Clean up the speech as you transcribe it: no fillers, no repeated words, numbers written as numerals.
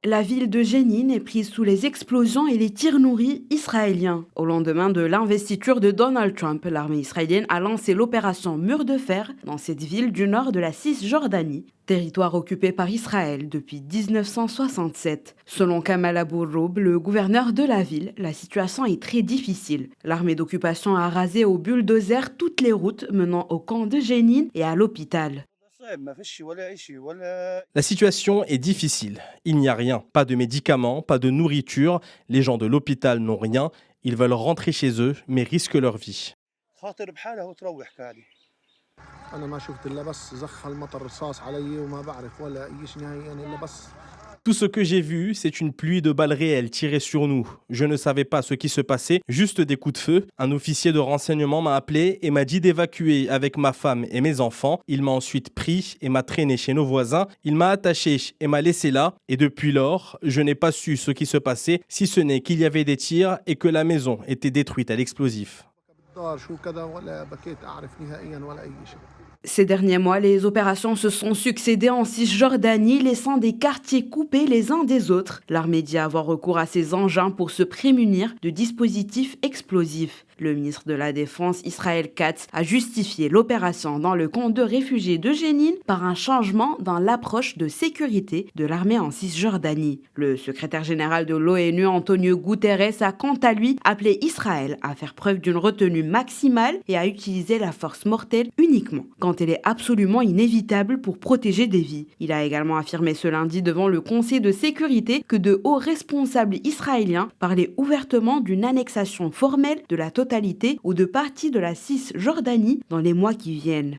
La ville de Jénine est prise sous les explosions et les tirs nourris israéliens. Au lendemain de l'investiture de Donald Trump, l'armée israélienne a lancé l'opération Mur de Fer dans cette ville du nord de la Cisjordanie, territoire occupé par Israël depuis 1967. Selon Kamal Abu Roub, le gouverneur de la ville, la situation est très difficile. L'armée d'occupation a rasé au bulldozer toutes les routes menant au camp de Jénine et à l'hôpital. La situation est difficile. Il n'y a rien, pas de médicaments, pas de nourriture. Les gens de l'hôpital n'ont rien. Ils veulent rentrer chez eux, mais risquent leur vie. Tout ce que j'ai vu, c'est une pluie de balles réelles tirées sur nous. Je ne savais pas ce qui se passait, juste des coups de feu. Un officier de renseignement m'a appelé et m'a dit d'évacuer avec ma femme et mes enfants. Il m'a ensuite pris et m'a traîné chez nos voisins. Il m'a attaché et m'a laissé là. Et depuis lors, je n'ai pas su ce qui se passait, si ce n'est qu'il y avait des tirs et que la maison était détruite à l'explosif. Ces derniers mois, les opérations se sont succédées en Cisjordanie, laissant des quartiers coupés les uns des autres. L'armée dit avoir recours à ces engins pour se prémunir de dispositifs explosifs. Le ministre de la Défense, Israël Katz, a justifié l'opération dans le camp de réfugiés de Jénine par un changement dans l'approche de sécurité de l'armée en Cisjordanie. Le secrétaire général de l'ONU, Antonio Guterres, a quant à lui appelé Israël à faire preuve d'une retenue maximale et à utiliser la force mortelle uniquement quand elle est absolument inévitable pour protéger des vies. Il a également affirmé ce lundi devant le Conseil de sécurité que de hauts responsables israéliens parlaient ouvertement d'une annexation formelle de la totalité ou de parties de la Cisjordanie dans les mois qui viennent.